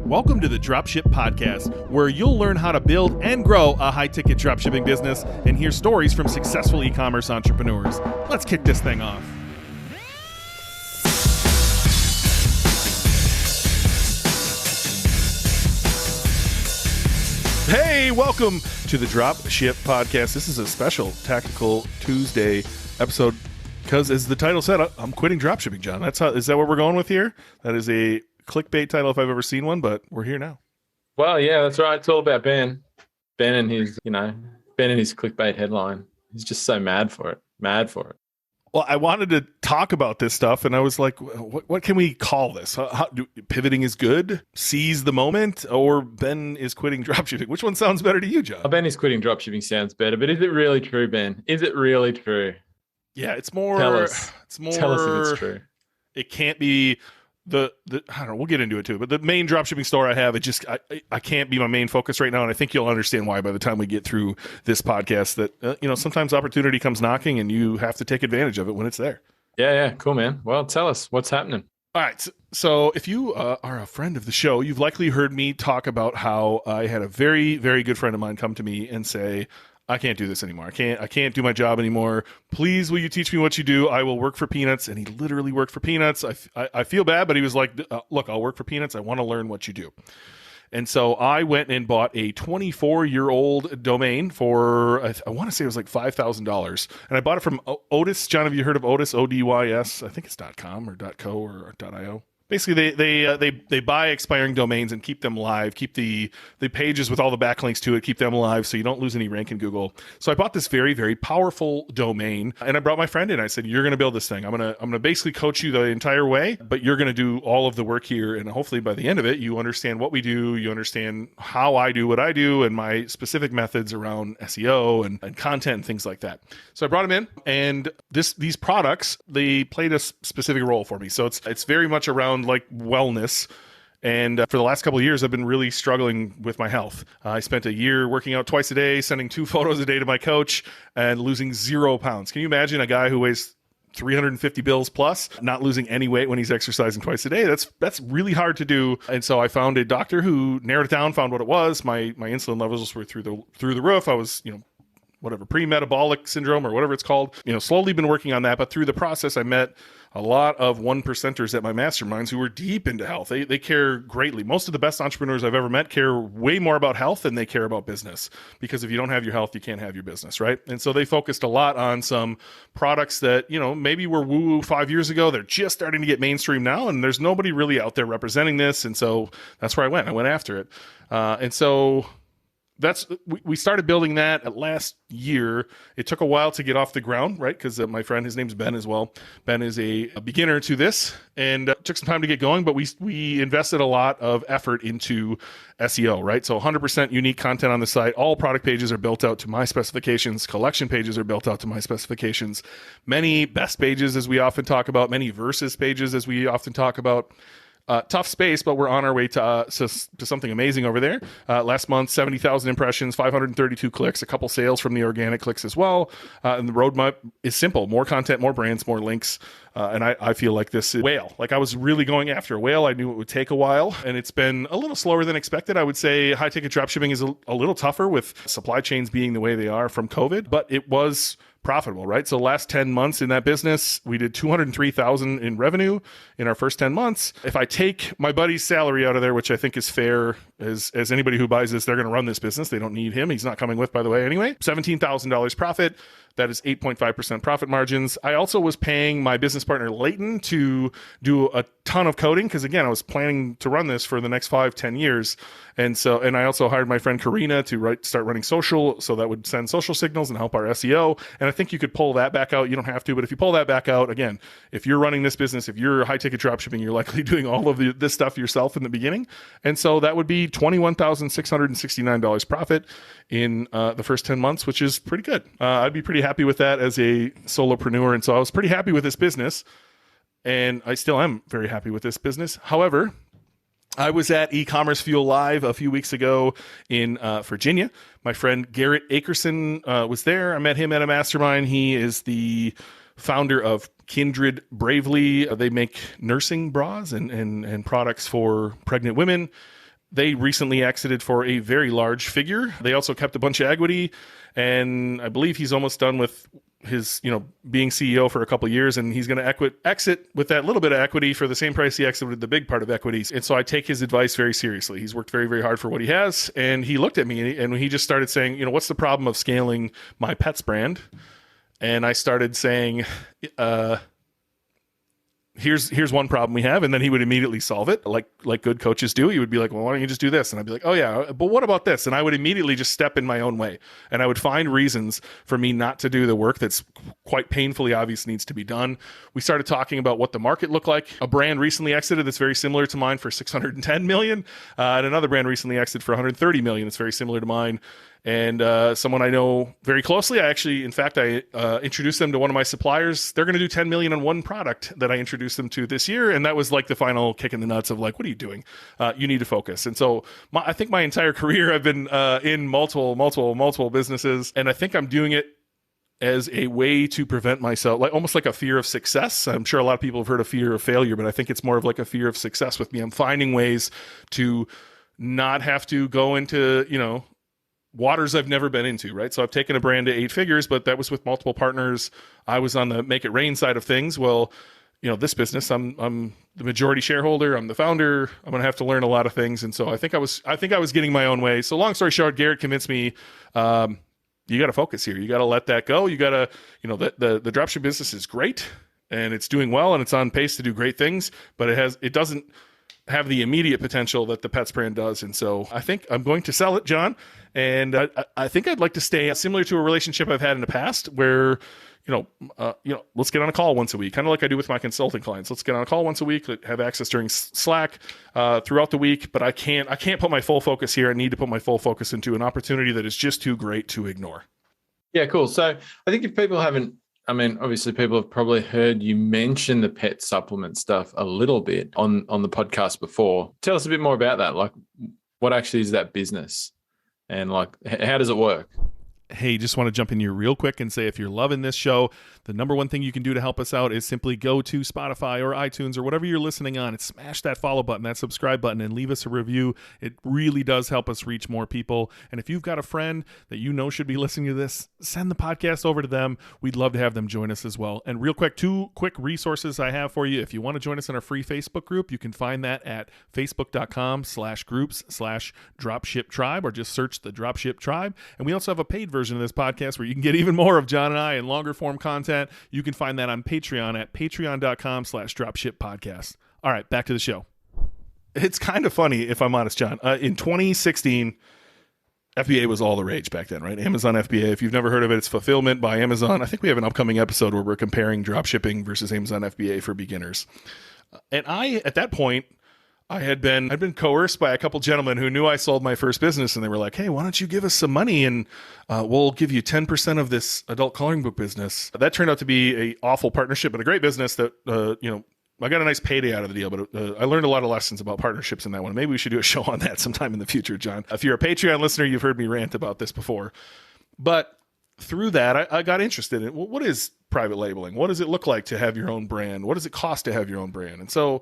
Welcome to the Dropship Podcast, where you'll learn how to build and grow a high-ticket dropshipping business and hear stories from successful e-commerce entrepreneurs. Let's kick this thing off. Hey, welcome to the Dropship Podcast. This is a special Tactical Tuesday episode because, as the title said, I'm quitting dropshipping, John. Is that what we're going with here? That is a clickbait title if I've ever seen one, but we're here now. Well, yeah, that's right. It's all about Ben. Ben and his clickbait headline. He's just so mad for it. Well, I wanted to talk about this stuff, and I was like, what can we call this? Pivoting is good? Seize the moment? Or Ben is quitting dropshipping? Which one sounds better to you, John? Ben is quitting dropshipping sounds better, but is it really true, Ben? Is it really true? Yeah, it's more... Tell us if it's true. It can't be... I don't know, we'll get into it too, but the main dropshipping store I have, I can't be my main focus right now. And I think you'll understand why by the time we get through this podcast that, sometimes opportunity comes knocking and you have to take advantage of it when it's there. Yeah. Cool, man. Well, tell us what's happening. All right. So if you are a friend of the show, you've likely heard me talk about how I had a very, very good friend of mine come to me and say, I can't do this anymore. I can't do my job anymore. Please, will you teach me what you do? I will work for peanuts. And he literally worked for peanuts. I feel bad, but he was like, look, I'll work for peanuts. I want to learn what you do. And so I went and bought a 24-year-old domain for, I want to say it was like $5,000. And I bought it from Otis. John, have you heard of Otis? ODYS? I think it's .com or .co or .io. Basically, they buy expiring domains and keep them live, keep the pages with all the backlinks to it, keep them alive so you don't lose any rank in Google. So I bought this very, very powerful domain, and I brought my friend in. I said, you're going to build this thing. I'm gonna basically coach you the entire way, but you're going to do all of the work here, and hopefully by the end of it, you understand what we do, you understand how I do what I do, and my specific methods around SEO and content and things like that. So I brought him in, and these products, they played a specific role for me. So it's very much around like wellness. And for the last couple of years, I've been really struggling with my health. I spent a year working out twice a day, sending 2 photos a day to my coach and losing 0 pounds. Can you imagine a guy who weighs 350 bills plus, not losing any weight when he's exercising twice a day? That's really hard to do. And so I found a doctor who narrowed it down, found what it was. My insulin levels were through the roof. I was, pre-metabolic syndrome or whatever it's called. Slowly been working on that, but through the process, I met a lot of 1%ers at my masterminds who were deep into health. They care greatly. Most of the best entrepreneurs I've ever met care way more about health than they care about business, because if you don't have your health, you can't have your business, right? And so they focused a lot on some products that, maybe were woo-woo 5 years ago. They're just starting to get mainstream now, and there's nobody really out there representing this. And so that's where I went. I went after it. And so we started building that last year. It took a while to get off the ground, right? Because my friend, his name's Ben as well. Ben is a beginner to this, and took some time to get going, but we invested a lot of effort into SEO, right? So 100% unique content on the site. All product pages are built out to my specifications. Collection pages are built out to my specifications. Many best pages, as we often talk about. Many versus pages, as we often talk about. Tough space, but we're on our way to something amazing over there. Last month, 70,000 impressions, 532 clicks, a couple sales from the organic clicks as well. And the roadmap is simple: more content, more brands, more links. And I feel like this is whale. Like, I was really going after a whale. I knew it would take a while, and it's been a little slower than expected. I would say high ticket dropshipping is a little tougher with supply chains being the way they are from COVID, but it was profitable, right? So last 10 months in that business, we did 203,000 in revenue in our first 10 months. If I take my buddy's salary out of there, which I think is fair, as anybody who buys this, they're going to run this business. They don't need him. He's not coming with, by the way, anyway. $17,000 profit. That is 8.5% profit margins. I also was paying my business partner, Leighton, to do a ton of coding, because again, I was planning to run this for the next 5-10 years. And I also hired my friend Karina to start running social, so that would send social signals and help our SEO. And I think you could pull that back out. You don't have to, but if you pull that back out, again, if you're running this business, if you're high ticket dropshipping, you're likely doing all of this stuff yourself in the beginning. And so that would be $21,669 profit in the first 10 months, which is pretty good. I'd be pretty happy with that as a solopreneur. And so I was pretty happy with this business, and I still am very happy with this business. However, I was at E-commerce Fuel Live a few weeks ago in Virginia. My friend Garrett Akerson was there. I met him at a mastermind. He is the founder of Kindred Bravely. They make nursing bras and products for pregnant women. They recently exited for a very large figure. They also kept a bunch of equity, and I believe he's almost done with his, being CEO for a couple of years, and he's going to exit with that little bit of equity for the same price he exited the big part of equities. And so I take his advice very seriously. He's worked very, very hard for what he has, and he looked at me and he just started saying, what's the problem of scaling my pets brand? And I started saying, here's one problem we have, and then he would immediately solve it like good coaches do. He would be like, well, why don't you just do this? And I'd be like, oh yeah, but what about this? And I would immediately just step in my own way, and I would find reasons for me not to do the work that's quite painfully obvious needs to be done. We started talking about what the market looked like. A brand recently exited that's very similar to mine for $610 million, and another brand recently exited for $130 million. It's very similar to mine. And someone I know very closely, I introduced them to one of my suppliers. They're going to do $10 million on one product that I introduced them to this year, and that was like the final kick in the nuts of like, what are you doing? You need to focus. And so I think my entire career I've been in multiple businesses, and I think I'm doing it as a way to prevent myself, like almost like a fear of success. I'm sure a lot of people have heard of fear of failure, but I think it's more of like a fear of success with me. I'm finding ways to not have to go into, waters I've never been into, right? So I've taken a brand to 8 figures, but that was with multiple partners. I was on the make it rain side of things. Well, this business, I'm the majority shareholder. I'm the founder. I'm going to have to learn a lot of things. And so I think I was getting my own way. So long story short, Garrett convinced me, you got to focus here. You got to let that go. You got to, the dropship business is great and it's doing well and it's on pace to do great things, but it doesn't have the immediate potential that the pets brand does. And so I think I'm going to sell it, John. And I think I'd like to stay similar to a relationship I've had in the past where, let's get on a call once a week, kind of like I do with my consulting clients. Let's get on a call once a week, have access during Slack throughout the week. But I can't put my full focus here. I need to put my full focus into an opportunity that is just too great to ignore. Yeah, cool. So I think if people haven't, obviously people have probably heard you mention the pet supplement stuff a little bit on the podcast before. Tell us a bit more about that. Like, what actually is that business? And like, how does it work? Hey, just want to jump in here real quick and say if you're loving this show, the number one thing you can do to help us out is simply go to Spotify or iTunes or whatever you're listening on and smash that follow button, that subscribe button, and leave us a review. It really does help us reach more people. And if you've got a friend that should be listening to this, send the podcast over to them. We'd love to have them join us as well. And real quick, 2 quick resources I have for you. If you want to join us in our free Facebook group, you can find that at facebook.com/groups/dropship tribe, or just search the Dropship Tribe. And we also have a paid version of this podcast where you can get even more of John and I and longer form content. You can find that on Patreon at patreon.com/Dropship Podcast. All right, back to the show. It's kind of funny, if I'm honest, John. In 2016, FBA was all the rage back then, right? Amazon FBA. If you've never heard of it, it's fulfillment by Amazon. I think we have an upcoming episode where we're comparing dropshipping versus Amazon FBA for beginners. And at that point, I'd been coerced by a couple gentlemen who knew I sold my first business, and they were like, hey, why don't you give us some money and we'll give you 10% of this adult coloring book business. That turned out to be a awful partnership, but a great business that, I got a nice payday out of the deal, but I learned a lot of lessons about partnerships in that one. Maybe we should do a show on that sometime in the future, John. If you're a Patreon listener, you've heard me rant about this before. But through that, I got interested in what is private labeling? What does it look like to have your own brand? What does it cost to have your own brand? And so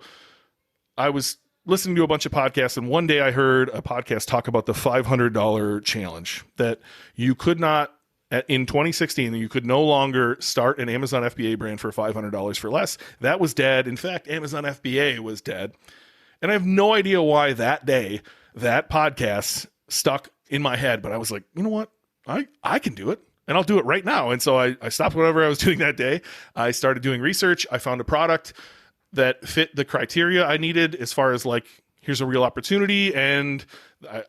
I was listening to a bunch of podcasts, and one day I heard a podcast talk about the $500 challenge, that you could not, in 2016, you could no longer start an Amazon FBA brand for $500 for less. That was dead. In fact, Amazon FBA was dead. And I have no idea why that day, that podcast stuck in my head, but I was like, you know what? I can do it, and I'll do it right now. And so I stopped whatever I was doing that day. I started doing research. I found a product that fit the criteria I needed as far as like, here's a real opportunity. And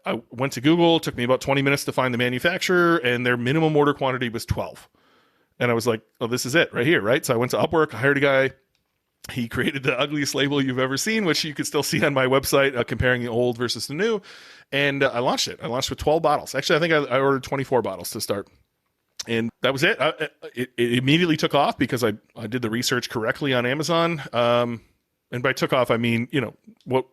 I went to Google. It took me about 20 minutes to find the manufacturer, and their minimum order quantity was 12. And I was like, oh, this is it right here, right? So I went to Upwork. I hired a guy. He created the ugliest label you've ever seen, which you can still see on my website, comparing the old versus the new. And I launched it. I launched with 12 bottles. Actually, I think I ordered 24 bottles to start. And that was it. It immediately took off because I did the research correctly on Amazon. And by took off, I mean, what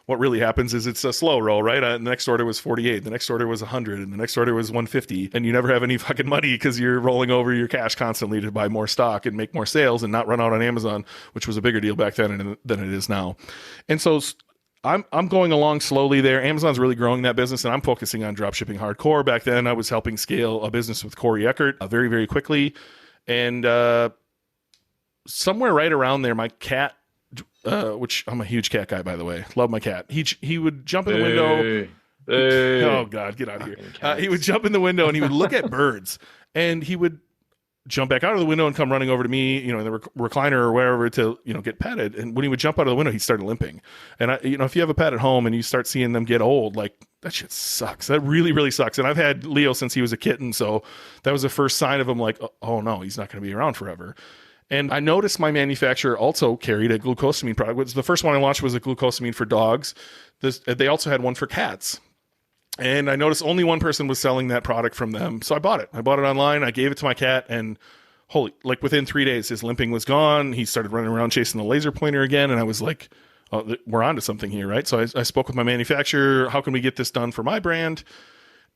really happens is it's a slow roll, right? The next order was 48. The next order was 100. And the next order was 150. And you never have any fucking money because you're rolling over your cash constantly to buy more stock and make more sales and not run out on Amazon, which was a bigger deal back then than it is now. And so I'm going along slowly there. Amazon's really growing that business, and I'm focusing on dropshipping hardcore. Back then, I was helping scale a business with Corey Eckert very, very quickly. And somewhere right around there, my cat, which I'm a huge cat guy, by the way. Love my cat. He would jump in the window. Oh, God, get out of here. He would jump in the window, and he would look at birds. And he would jump back out of the window and come running over to me, in the recliner or wherever to, get petted. And when he would jump out of the window, he started limping. And if you have a pet at home and you start seeing them get old, like that shit sucks. That really, really sucks. And I've had Leo since he was a kitten. So that was the first sign of him like, oh no, he's not going to be around forever. And I noticed my manufacturer also carried a glucosamine product. The first one I launched was a glucosamine for dogs. They also had one for cats. And I noticed only one person was selling that product from them. So I bought it. I bought it online. I gave it to my cat, and within 3 days, his limping was gone. He started running around chasing the laser pointer again. And I was like, oh, we're onto something here, right? So I spoke with my manufacturer. How can we get this done for my brand?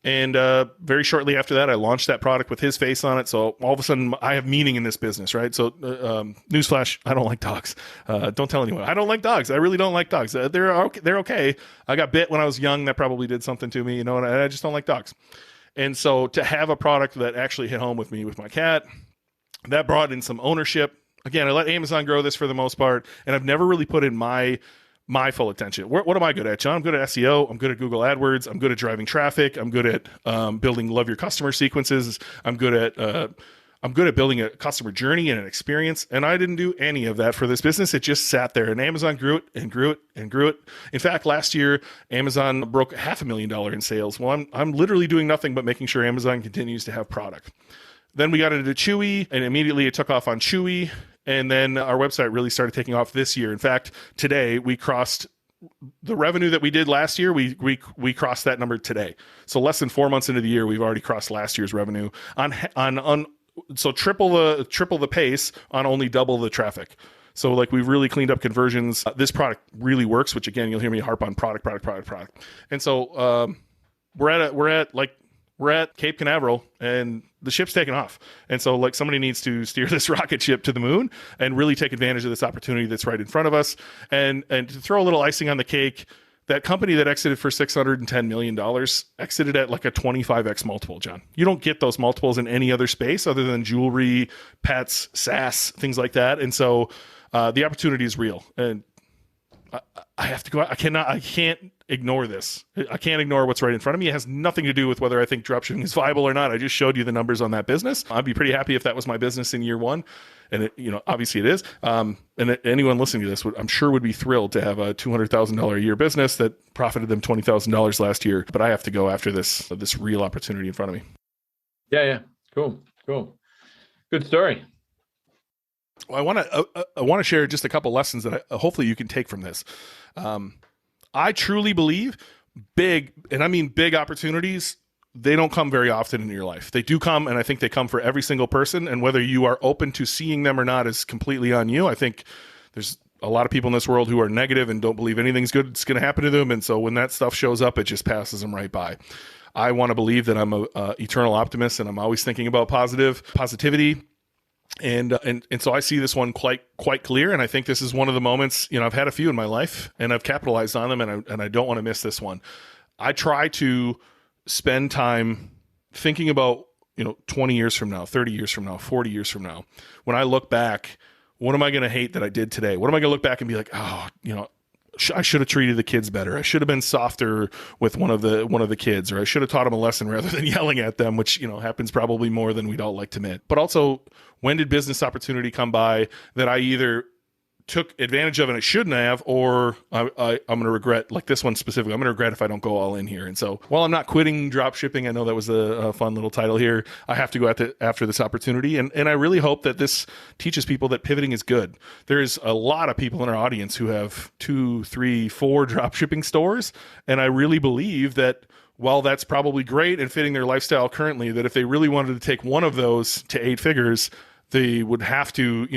And very shortly after that, I launched that product with his face on it. So all of a sudden, I have meaning in this business, right? So newsflash, I don't like dogs. Don't tell anyone. I don't like dogs. I really don't like dogs. They're okay. I got bit when I was young. That probably did something to me, and I just don't like dogs. And so to have a product that actually hit home with me with my cat, that brought in some ownership. Again, I let Amazon grow this for the most part, and I've never really put in my full attention. What am I good at, John? I'm good at SEO. I'm good at Google AdWords. I'm good at driving traffic. I'm good at building love your customer sequences. I'm good at building a customer journey and an experience. And I didn't do any of that for this business. It just sat there, and Amazon grew it and grew it and grew it. In fact, last year, Amazon broke $500,000 in sales. Well, I'm literally doing nothing but making sure Amazon continues to have product. Then we got into Chewy, and immediately it took off on Chewy. And then our website really started taking off this year. In fact, today we crossed the revenue that we did last year. We crossed that number today. So less than 4 months into the year, we've already crossed last year's revenue so triple the pace on only double the traffic. So we've really cleaned up conversions. This product really works, which again, you'll hear me harp on product. And so we're at Cape Canaveral, and the ship's taking off. And so somebody needs to steer this rocket ship to the moon and really take advantage of this opportunity that's right in front of us. And to throw a little icing on the cake, that company that exited for $610 million exited at like a 25x multiple, John. You don't get those multiples in any other space other than jewelry, pets, SaaS, things like that. And so the opportunity is real. And I have to go. I can't ignore this. I can't ignore what's right in front of me. It has nothing to do with whether I think dropshipping is viable or not. I just showed you the numbers on that business. I'd be pretty happy if that was my business in year one. And it, obviously it is. And anyone listening to this I'm sure would be thrilled to have a $200,000 a year business that profited them $20,000 last year. But I have to go after this real opportunity in front of me. Yeah. Cool. Good story. Well, I want to share just a couple lessons that hopefully you can take from this. I truly believe big, and I mean big opportunities, they don't come very often in your life. They do come, and I think they come for every single person, and whether you are open to seeing them or not is completely on you. I think there's a lot of people in this world who are negative and don't believe anything's good that's going to happen to them, and so when that stuff shows up, it just passes them right by. I want to believe that I'm a eternal optimist, and I'm always thinking about positivity. And so I see this one quite clear, and I think this is one of the moments. I've had a few in my life, and I've capitalized on them, and I don't want to miss this one. I try to spend time thinking about 20 years from now, 30 years from now, 40 years from now. When I look back, what am I going to hate that I did today? What am I going to look back and be like, oh, I should have treated the kids better. I should have been softer with one of the kids, or I should have taught them a lesson rather than yelling at them, which happens probably more than we'd all like to admit. But also, when did business opportunity come by that I either took advantage of and I shouldn't have, or I'm going to regret, like this one specifically, I'm going to regret if I don't go all in here. And so while I'm not quitting drop shipping, I know that was a fun little title here, I have to go after this opportunity. And I really hope that this teaches people that pivoting is good. There's a lot of people in our audience who have 2, 3, 4 drop shipping stores. And I really believe that while that's probably great and fitting their lifestyle currently, that if they really wanted to take one of those to 8 figures, they would have to,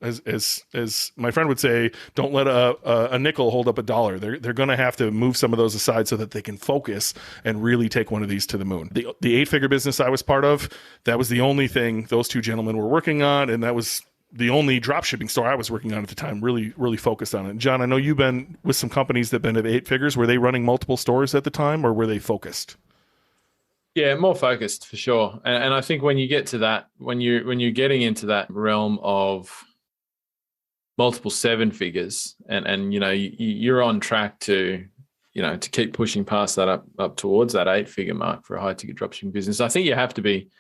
as my friend would say, don't let a nickel hold up a dollar. They're going to have to move some of those aside so that they can focus and really take one of these to the moon. The 8-figure business I was part of, that was the only thing those 2 gentlemen were working on, and that was the only drop shipping store I was working on at the time, really focused on it. Jon, I know you've been with some companies that have been at 8 figures. Were they running multiple stores at the time, or were they focused? Yeah, more focused for sure. And I think when you get to that, when you're getting into that realm of multiple 7 figures, and you're on track to keep pushing past that up towards that 8-figure mark for a high ticket dropshipping business, I think you have to be.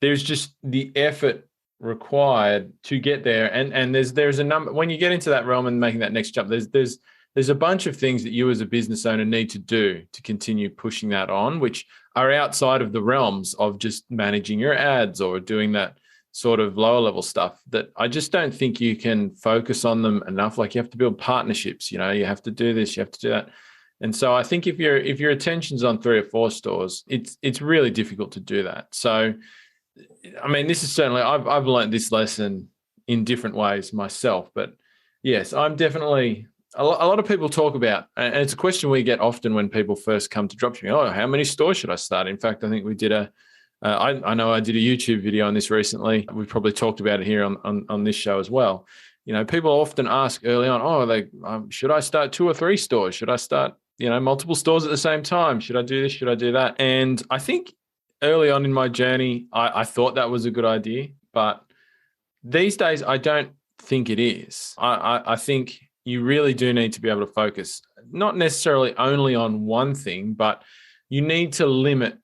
There's just the effort required to get there, and there's a number. When you get into that realm and making that next jump, there's a bunch of things that you as a business owner need to do to continue pushing that on, which are outside of the realms of just managing your ads or doing that sort of lower level stuff that I just don't think you can focus on them enough. Like, you have to build partnerships, you have to do this, you have to do that. And so I think if your attention's on 3 or 4 stores, it's really difficult to do that. So, I mean, this is certainly, I've learned this lesson in different ways myself, but yes, I'm definitely, a lot of people talk about, and it's a question we get often when people first come to dropshipping. Oh, how many stores should I start? In fact, I think we did I know I did a YouTube video on this recently. We've probably talked about it here on this show as well. People often ask early on, should I start 2 or 3 stores? Should I start, multiple stores at the same time? Should I do this? Should I do that? And I think early on in my journey, I thought that was a good idea, but these days I don't think it is. I think you really do need to be able to focus, not necessarily only on one thing, but you need to limit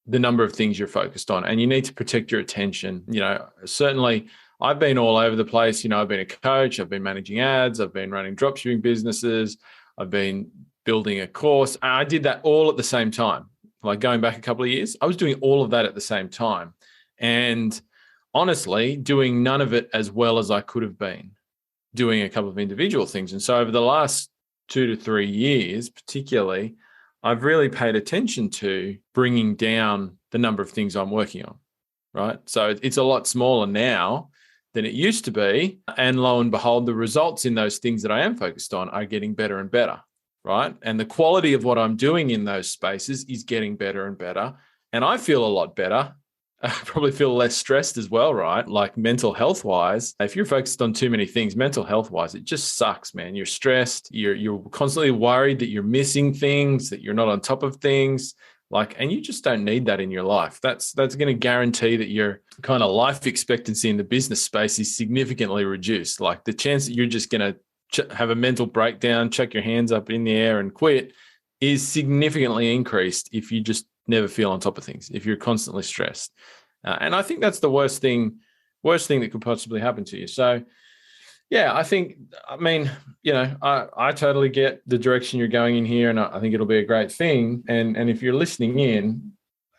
the number of things you're focused on, and you need to protect your attention. Certainly I've been all over the place. I've been a coach, I've been managing ads, I've been running dropshipping businesses, I've been building a course. I did that all at the same time. Like, going back a couple of years, I was doing all of that at the same time. And honestly, doing none of it as well as I could have been, doing a couple of individual things. And so over the last 2 to 3 years, particularly, I've really paid attention to bringing down the number of things I'm working on, right? So it's a lot smaller now than it used to be. And lo and behold, the results in those things that I am focused on are getting better and better, right? And the quality of what I'm doing in those spaces is getting better and better. And I feel a lot better. I probably feel less stressed as well, right? Like, mental health wise, if you're focused on too many things, mental health wise, it just sucks, man. You're stressed. You're constantly worried that you're missing things, that you're not on top of things. And you just don't need that in your life. That's going to guarantee that your kind of life expectancy in the business space is significantly reduced. Like, the chance that you're just going to have a mental breakdown, chuck your hands up in the air and quit is significantly increased if you just never feel on top of things, if you're constantly stressed. And I think that's the worst thing that could possibly happen to you. So, yeah, I totally get the direction you're going in here, and I think it'll be a great thing. And if you're listening in,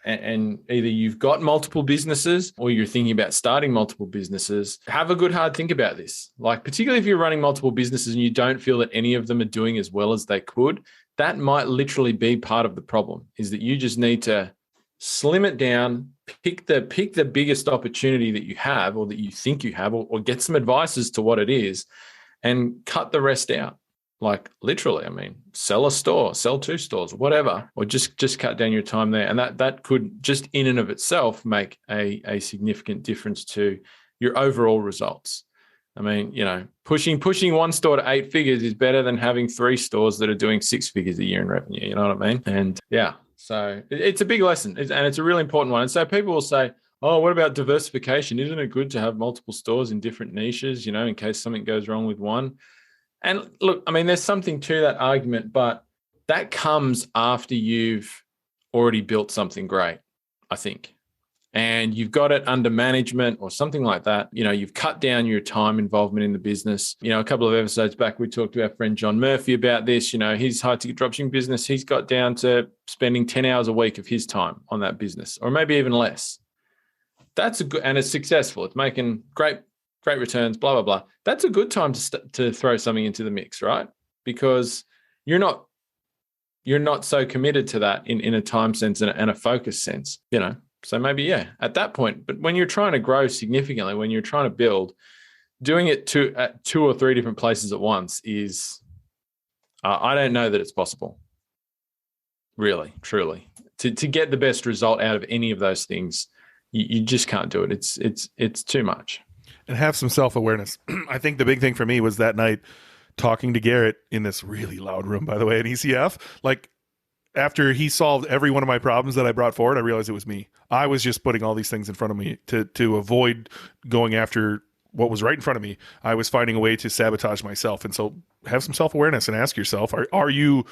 and either you've got multiple businesses or you're thinking about starting multiple businesses, have a good hard think about this. Like, particularly if you're running multiple businesses and you don't feel that any of them are doing as well as they could, that might literally be part of the problem, is that you just need to slim it down, pick the biggest opportunity that you have, or that you think you have, or get some advice as to what it is, and cut the rest out. Like, literally, sell a store, sell 2 stores, whatever, or just cut down your time there. And that could just in and of itself make a significant difference to your overall results. Pushing 1 store to 8 figures is better than having 3 stores that are doing 6 figures a year in revenue. You know what I mean? And yeah, so it's a big lesson, and it's a really important one. And so people will say, oh, what about diversification? Isn't it good to have multiple stores in different niches, in case something goes wrong with one? And look, there's something to that argument, but that comes after you've already built something great, I think. And you've got it under management or something like that. You've cut down your time involvement in the business. A couple of episodes back, we talked to our friend John Murphy about this. His high ticket dropshipping business, he's got down to spending 10 hours a week of his time on that business, or maybe even less. That's a good, and it's successful. It's making great returns, blah, blah, blah. That's a good time to throw something into the mix, right? Because you're not so committed to that in a time sense and a focus sense, So maybe, yeah, at that point. But when you're trying to grow significantly, when you're trying to build, doing it at 2 or 3 different places at once is, I don't know that it's possible. Really, truly, to get the best result out of any of those things, you just can't do it. It's too much. And have some self-awareness. I think the big thing for me was that night talking to Garrett in this really loud room, by the way, at ECF. Like, after he solved every one of my problems that I brought forward, I realized it was me. I was just putting all these things in front of me to avoid going after what was right in front of me. I was finding a way to sabotage myself. And so have some self-awareness and ask yourself, are you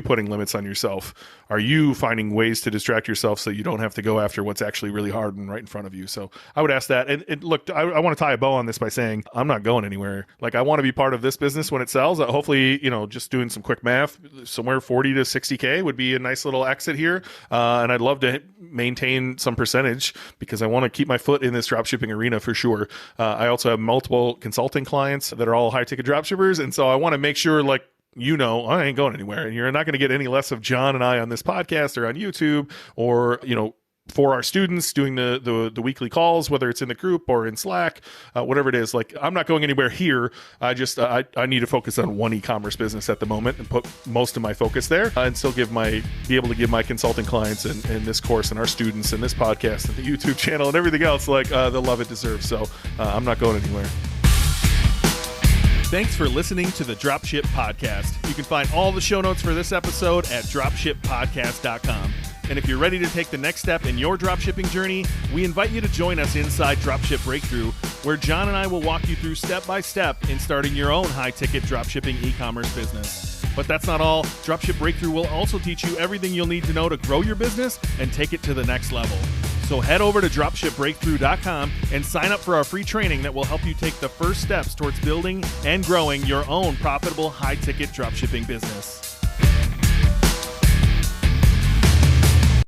putting limits on yourself? Are you finding ways to distract yourself so you don't have to go after what's actually really hard and right in front of you? So I would ask that. And look, I want to tie a bow on this by saying I'm not going anywhere. Like, I want to be part of this business when it sells. Hopefully, just doing some quick math, somewhere 40 to 60K would be a nice little exit here. And I'd love to maintain some percentage because I want to keep my foot in this dropshipping arena for sure. I also have multiple consulting clients that are all high ticket dropshippers. And so I want to make sure, like, I ain't going anywhere, and you're not going to get any less of Jon and I on this podcast or on YouTube, or for our students doing the weekly calls, whether it's in the group or in Slack, whatever it is. Like, I'm not going anywhere here. I just I need to focus on one e-commerce business at the moment and put most of my focus there, and still be able to give my consulting clients and this course and our students and this podcast and the YouTube channel and everything else like the love it deserves. So I'm not going anywhere. Thanks for listening to the Dropship Podcast. You can find all the show notes for this episode at dropshippodcast.com. And if you're ready to take the next step in your dropshipping journey, we invite you to join us inside Dropship Breakthrough, where Jon and I will walk you through step by step in starting your own high-ticket dropshipping e-commerce business. But that's not all. Dropship Breakthrough will also teach you everything you'll need to know to grow your business and take it to the next level. So head over to dropshipbreakthrough.com and sign up for our free training that will help you take the first steps towards building and growing your own profitable high-ticket dropshipping business.